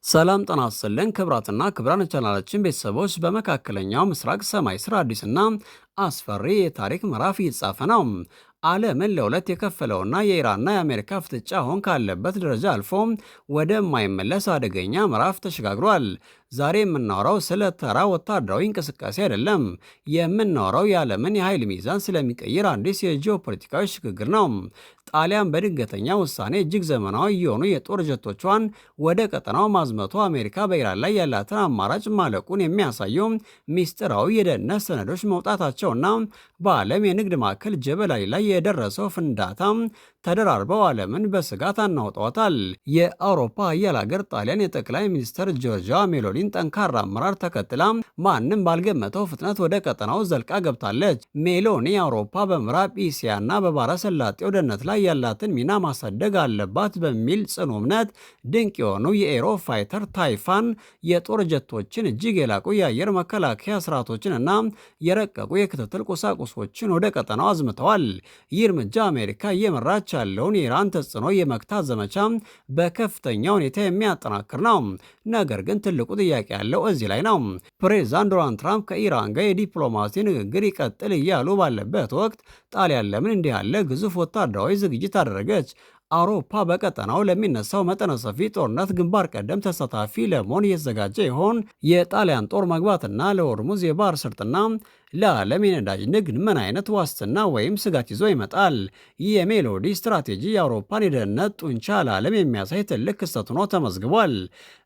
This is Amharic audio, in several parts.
ሰላም ጤና ይስጥልን ክቡራትና ክቡራን ቻናላችን ቤተሰቦች፣ በመካከለኛው ምስራቅ ሰማይ ስር አዲስና አስፈሪ የታሪክ ምዕራፍ እየተጻፈ ነው። ዓለምን ለሁለት የከፈለውና የኢራንና የአሜሪካ ፍጥጫ አሁን ካለበት ደረጃ አልፎ ወደማይመለስ አደገኛ ምዕራፍ ተሸጋግሯል። ዛሬ የምናወራው ስለ ተራ ወታደራዊ እንቅስቃሴ አይደለም። የምናወራው የዓለምን የኃይል ሚዛን ስለሚቀይር አዲስ የጂኦፖለቲካዊ ሽግግር ነው። ጣሊያን በድንገተኛ ውሳኔ እጅግ ዘመናዊ የሆኑ የጦር ጀቶቿን ወደ ቀጠናው ማዝመቷ አሜሪካ በኢራን ላይ ያላትን አማራጭ ማለቁን የሚያሳየው ሚስጥራዊ የደህንነት ሰነዶች መውጣታቸውና በዓለም የንግድ ማዕከል ጀበል አሊ ላይ የደረሰው ፍንዳታ ተደራርበው ዓለምን በስጋት አናውጠዋታል። የአውሮፓ ኃያል ሀገር ጣሊያን የጠቅላይ ሚኒስትር ጆርጂያ ሜሎኒን ጠንካራ አመራር ተከትላ ማንም ባልገመተው ፍጥነት ወደ ቀጠናው ዘልቃ ገብታለች። ሜሎኒ አውሮፓ በምዕራብ እስያና በባህረ ሰላጤው ደህንነት ላይ ያላትን ሚና ማሳደግ አለባት በሚል ጽኑ እምነት ድንቅ የሆኑ የኤሮ ፋይተር ታይፋን የጦር ጀቶችን፣ እጅግ የላቁ የአየር መከላከያ ስርዓቶችን እና የረቀቁ የክትትል ቁሳቁሶችን ወደ ቀጠናው አዝምተዋል። ይህ እርምጃ አሜሪካ እየመራች ያለውን የኢራን ተጽዕኖ የመክታት ዘመቻ በከፍተኛ ሁኔታ የሚያጠናክር ነው። ነገር ግን ትልቁ ጥያቄ ያለው እዚህ ላይ ነው። ፕሬዝዳንት ዶናልድ ትራምፕ ከኢራን ጋር የዲፕሎማሲ ንግግር ይቀጥል እያሉ ባለበት ወቅት ጣሊያን ለምን እንዲህ ያለ ግዙፍ ወታደራዊ ዝግጅት አደረገች? አውሮፓ በቀጠናው ለሚነሳው መጠነ ሰፊ ጦርነት ግንባር ቀደም ተሳታፊ ለመሆን እየተዘጋጀ ይሆን? የጣሊያን ጦር መግባትና ለሆርሙዝ የባህር ስርጥና ለዓለም የነዳጅ ንግድ ምን አይነት ዋስትና ወይም ስጋት ይዞ ይመጣል? ይህ የሜሎዲ ስትራቴጂ የአውሮፓን የደህንነት ጡንቻ ለዓለም የሚያሳይ ትልቅ ክስተት ሆኖ ተመዝግቧል።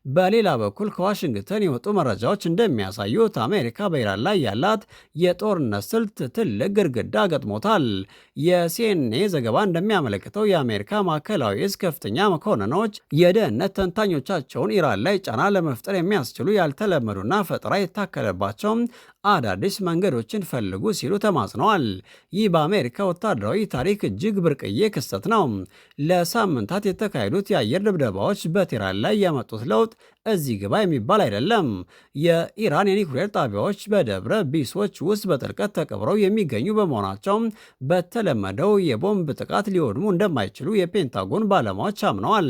በሌላ በኩል ከዋሽንግተን የወጡ መረጃዎች እንደሚያሳዩት አሜሪካ በኢራን ላይ ያላት የጦርነት ስልት ትልቅ ግድግዳ ገጥሞታል። የሲኤንኤ ዘገባ እንደሚያመለክተው የአሜሪካ ማዕከላዊ እዝ ከፍተኛ መኮንኖች የደህንነት ተንታኞቻቸውን ኢራን ላይ ጫና ለመፍጠር የሚያስችሉ ያልተለመዱና ፈጠራ የታከለባቸው አዳዲስ መንገዶችን ፈልጉ ሲሉ ተማጽነዋል። ይህ በአሜሪካ ወታደራዊ ታሪክ እጅግ ብርቅዬ ክስተት ነው። ለሳምንታት የተካሄዱት የአየር ድብደባዎች በቴህራን ላይ ያመጡት ለውጥ እዚህ ግባ የሚባል አይደለም። የኢራን የኒውክሌር ጣቢያዎች በደብረ ቢሶች ውስጥ በጥልቀት ተቀብረው የሚገኙ በመሆናቸው በተለመደው የቦምብ ጥቃት ሊወድሙ እንደማይችሉ የፔንታጎን ባለሙያዎች አምነዋል።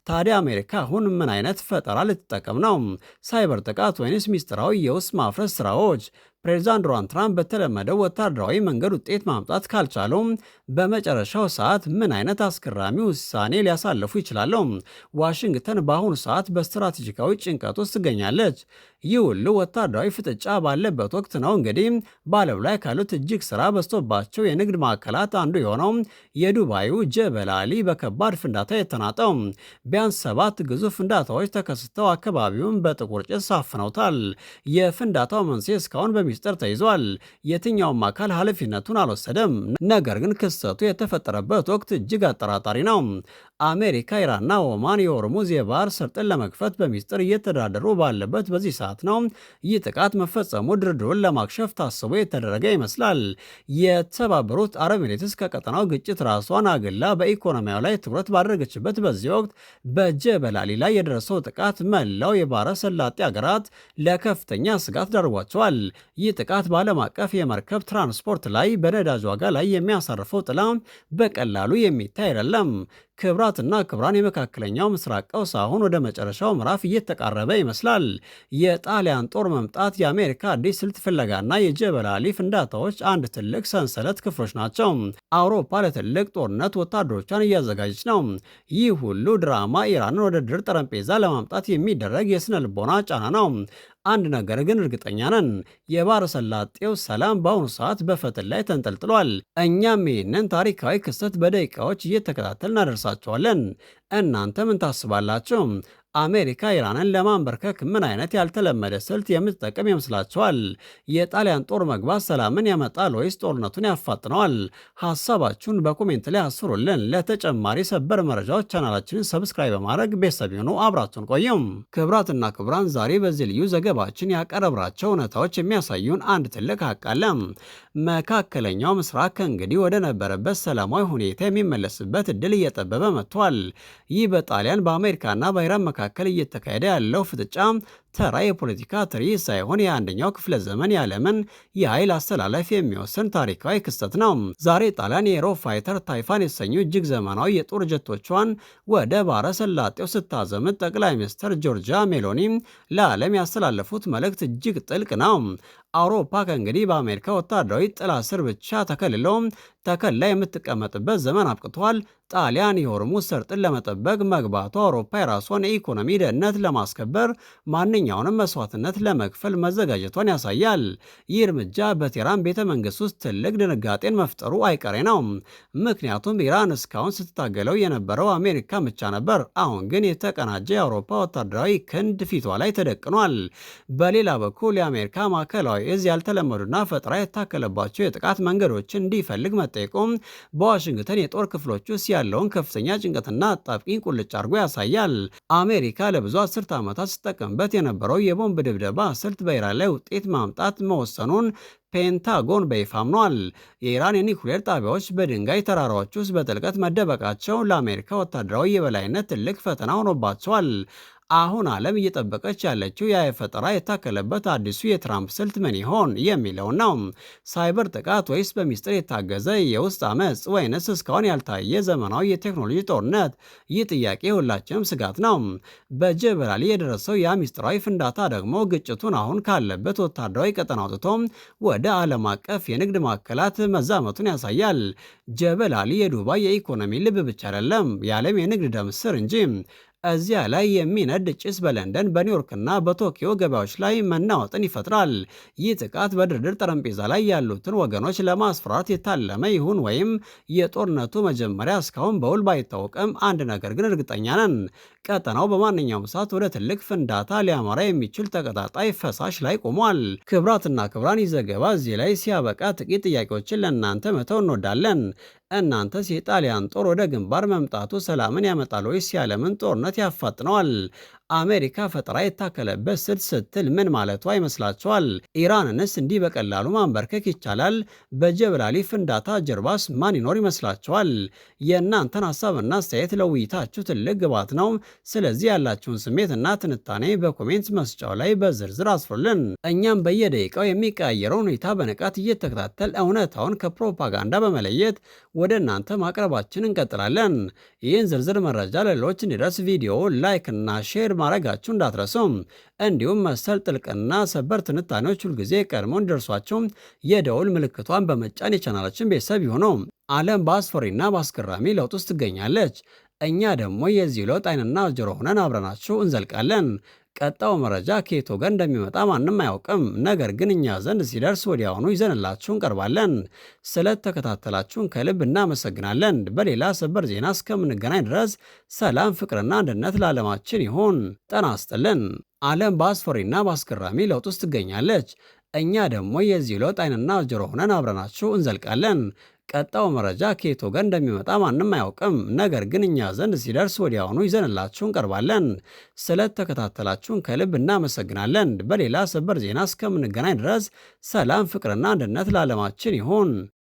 ታዲያ አሜሪካ አሁን ምን አይነት ፈጠራ ልትጠቀም ነው? ሳይበር ጥቃት ወይንስ ሚስጥራዊ የውስጥ ማፍረስ ስራዎች? ፕሬዚዳንት ዶናልድ ትራምፕ በተለመደው ወታደራዊ መንገድ ውጤት ማምጣት ካልቻሉ በመጨረሻው ሰዓት ምን አይነት አስገራሚ ውሳኔ ሊያሳልፉ ይችላሉ? ዋሽንግተን በአሁኑ ሰዓት በስትራቴጂካዊ ጭንቀት ውስጥ ትገኛለች። ይህ ሁሉ ወታደራዊ ፍጥጫ ባለበት ወቅት ነው እንግዲህ በዓለም ላይ ካሉት እጅግ ስራ በዝቶባቸው የንግድ ማዕከላት አንዱ የሆነው የዱባዩ ጀበል አሊ በከባድ ፍንዳታ የተናጠው። ቢያንስ 7 ግዙፍ ፍንዳታዎች ተከስተው አካባቢውን በጥቁር ጭስ አፍነውታል። የፍንዳታው መንስኤ እስካሁን በሚስጥር ተይዟል። የትኛውም አካል ኃላፊነቱን አልወሰደም። ነገር ግን ክስተቱ የተፈጠረበት ወቅት እጅግ አጠራጣሪ ነው። አሜሪካ፣ ኢራንና ኦማን የሆርሙዝ የባህር ሰርጥን ለመክፈት በሚስጥር እየተደራደሩ ባለበት በዚህ ሰዓት ነው ይህ ጥቃት መፈጸሙ። ድርድሩን ለማክሸፍ ታስቦ የተደረገ ይመስላል። የተባበሩት አረብ ኤሚሬትስ ከቀጠናው ግጭት ራሷን አግላ በኢኮኖሚያው ላይ ትኩረት ባደረገችበት በዚህ ወቅት በጀበል አሊ ላይ የደረሰው ጥቃት መላው የባህረ ሰላጤ ሀገራት ለከፍተኛ ስጋት ዳርጓቸዋል። ይህ ጥቃት በዓለም አቀፍ የመርከብ ትራንስፖርት ላይ በነዳጅ ዋጋ ላይ የሚያሳርፈው ጥላ በቀላሉ የሚታይ አይደለም። ክብራትና ክብራን፣ የመካከለኛው ምስራቅ ቀውስ አሁን ወደ መጨረሻው ምዕራፍ እየተቃረበ ይመስላል። የጣሊያን ጦር መምጣት፣ የአሜሪካ አዲስ ስልት ፍለጋና የጀበል አሊ ፍንዳታዎች አንድ ትልቅ ሰንሰለት ክፍሎች ናቸው። አውሮፓ ለትልቅ ጦርነት ወታደሮቿን እያዘጋጀች ነው። ይህ ሁሉ ድራማ ኢራንን ወደ ድር ጠረጴዛ ለማምጣት የሚደረግ የስነ ልቦና ጫና ነው። አንድ ነገር ግን እርግጠኛ ነን፣ የባህረ ሰላጤው ሰላም በአሁኑ ሰዓት በፈትል ላይ ተንጠልጥሏል። እኛም ይህንን ታሪካዊ ክስተት በደቂቃዎች እየተከታተል እናደርሳቸዋለን። እናንተ ምን ታስባላችሁ? አሜሪካ ኢራንን ለማንበርከክ ምን አይነት ያልተለመደ ስልት የምትጠቀም ይመስላችኋል? የጣሊያን ጦር መግባት ሰላምን ያመጣል ወይስ ጦርነቱን ያፋጥነዋል? ሀሳባችሁን በኮሜንት ላይ አስፍሩልን። ለተጨማሪ ሰበር መረጃዎች ቻናላችንን ሰብስክራይብ በማድረግ ቤተሰብ ይሁኑ። አብራችሁን ቆዩም። ክብራትና ክብራን፣ ዛሬ በዚህ ልዩ ዘገባችን ያቀረብናቸው እውነታዎች የሚያሳዩን አንድ ትልቅ ሀቅ አለ። መካከለኛው ምስራቅ ከእንግዲህ ወደ ነበረበት ሰላማዊ ሁኔታ የሚመለስበት እድል እየጠበበ መጥቷል። ይህ በጣሊያን በአሜሪካና በኢራን መካከል መካከል እየተካሄደ ያለው ፍጥጫ ተራ የፖለቲካ ትርኢት ሳይሆን የ21ኛው ክፍለ ዘመን የዓለምን የኃይል አስተላለፍ የሚወስን ታሪካዊ ክስተት ነው። ዛሬ ጣሊያን የኤሮፋይተር ታይፋን የተሰኙ እጅግ ዘመናዊ የጦር ጀቶቿን ወደ ባሕረ ሰላጤው ስታዘምት ጠቅላይ ሚኒስትር ጆርጂያ ሜሎኒ ለዓለም ያስተላለፉት መልእክት እጅግ ጥልቅ ነው። አውሮፓ ከእንግዲህ በአሜሪካ ወታደራዊ ጥላ ስር ብቻ ተከላ የምትቀመጥበት ዘመን አብቅቷል። ጣሊያን የሆርሙዝ ሰርጥን ለመጠበቅ መግባቱ አውሮፓ የራሷን የኢኮኖሚ ደህንነት ለማስከበር ማንኛውንም መስዋዕትነት ለመክፈል መዘጋጀቷን ያሳያል። ይህ እርምጃ በቴህራን ቤተ መንግስት ውስጥ ትልቅ ድንጋጤን መፍጠሩ አይቀሬ ነው። ምክንያቱም ኢራን እስካሁን ስትታገለው የነበረው አሜሪካ ብቻ ነበር። አሁን ግን የተቀናጀ የአውሮፓ ወታደራዊ ክንድ ፊቷ ላይ ተደቅኗል። በሌላ በኩል የአሜሪካ ማዕከላዊ እዝ ያልተለመዱና ፈጠራ የታከለባቸው የጥቃት መንገዶችን እንዲፈልግ መጠየቁም በዋሽንግተን የጦር ክፍሎች ውስጥ ያለውን ከፍተኛ ጭንቀትና አጣብቂኝ ቁልጭ አድርጎ ያሳያል። አሜሪካ ለብዙ አስርተ ዓመታት ስትጠቀምበት የነበረው የቦምብ ድብደባ ስልት በኢራን ላይ ውጤት ማምጣት መወሰኑን ፔንታጎን በይፋ አምኗል። የኢራን የኒውክሌር ጣቢያዎች በድንጋይ ተራራዎች ውስጥ በጥልቀት መደበቃቸው ለአሜሪካ ወታደራዊ የበላይነት ትልቅ ፈተና ሆኖባቸዋል። አሁን ዓለም እየጠበቀች ያለችው የአየር ፈጠራ የታከለበት አዲሱ የትራምፕ ስልት ምን ይሆን የሚለው ነው። ሳይበር ጥቃት ወይስ በሚስጥር የታገዘ የውስጥ አመፅ ወይንስ እስካሁን ያልታየ ዘመናዊ የቴክኖሎጂ ጦርነት? ይህ ጥያቄ ሁላችንም ስጋት ነው። በጀበል አሊ የደረሰው ያ ሚስጥራዊ ፍንዳታ ደግሞ ግጭቱን አሁን ካለበት ወታደራዊ ቀጠና አውጥቶ ወደ ዓለም አቀፍ የንግድ ማዕከላት መዛመቱን ያሳያል። ጀበል አሊ የዱባይ የኢኮኖሚ ልብ ብቻ አይደለም፣ የዓለም የንግድ ደም ስር እንጂ። እዚያ ላይ የሚነድ ጭስ በለንደን በኒውዮርክና በቶኪዮ ገበያዎች ላይ መናወጥን ይፈጥራል። ይህ ጥቃት በድርድር ጠረጴዛ ላይ ያሉትን ወገኖች ለማስፈራራት የታለመ ይሁን ወይም የጦርነቱ መጀመሪያ እስካሁን በውል ባይታወቅም አንድ ነገር ግን እርግጠኛ ነን። ቀጠናው በማንኛውም ሰዓት ወደ ትልቅ ፍንዳታ ሊያመራ የሚችል ተቀጣጣይ ፈሳሽ ላይ ቆሟል። ክብራትና ክብራን ይህ ዘገባ እዚህ ላይ ሲያበቃ ጥቂት ጥያቄዎችን ለእናንተ መተው እንወዳለን። እናንተስ የጣሊያን ጦር ወደ ግንባር መምጣቱ ሰላምን ያመጣል ወይስ የዓለምን ጦርነት ያፋጥነዋል? አሜሪካ ፈጠራ የታከለበት ስልት ስትል ምን ማለቷ ይመስላችኋል? ኢራንንስ እንዲህ በቀላሉ ማንበርከክ ይቻላል? በጀበል አሊ ፍንዳታ ጀርባስ ማን ይኖር ይመስላችኋል? የእናንተን ሀሳብና አስተያየት ለውይይታችሁ ትልቅ ግብዓት ነው። ስለዚህ ያላችሁን ስሜትና ትንታኔ በኮሜንት መስጫው ላይ በዝርዝር አስፍሩልን። እኛም በየደቂቃው የሚቀያየረውን ሁኔታ በንቃት እየተከታተል እውነታውን ከፕሮፓጋንዳ በመለየት ወደ እናንተ ማቅረባችን እንቀጥላለን። ይህን ዝርዝር መረጃ ለሌሎች እንዲደርስ ቪዲዮ ላይክ እና ሼር ማድረጋችሁ እንዳትረሱም። እንዲሁም መሰል ጥልቅና ሰበር ትንታኔዎች ሁልጊዜ ቀድሞ እንዲደርሷቸው የደውል ምልክቷን በመጫን የቻናላችን ቤተሰብ ይሁኑ። ዓለም በአስፈሪና በአስገራሚ ለውጥ ውስጥ ትገኛለች። እኛ ደግሞ የዚህ ለውጥ ዓይንና ጆሮ ሆነን አብረናችሁ እንዘልቃለን። ቀጣው መረጃ ከየት ወገን እንደሚመጣ ማንም አያውቅም። ነገር ግን እኛ ዘንድ ሲደርስ ወዲያውኑ ይዘንላችሁ እንቀርባለን። ስለተከታተላችሁን ከልብ እናመሰግናለን። በሌላ ሰበር ዜና እስከምንገናኝ ድረስ ሰላም፣ ፍቅርና አንድነት ለዓለማችን ይሁን። ጤና ይስጥልን። ዓለም በአስፈሪና በአስገራሚ ለውጥ ውስጥ ትገኛለች። እኛ ደግሞ የዚህ ለውጥ ዓይንና ጆሮ ሆነን አብረናችሁ እንዘልቃለን። ቀጣው መረጃ ከየት ወገን እንደሚመጣ ማንም አያውቅም። ነገር ግን እኛ ዘንድ ሲደርስ ወዲያውኑ ይዘንላችሁ እንቀርባለን። ስለተከታተላችሁን ከልብ እናመሰግናለን። በሌላ ሰበር ዜና እስከምንገናኝ ድረስ ሰላም፣ ፍቅርና አንድነት ለዓለማችን ይሁን።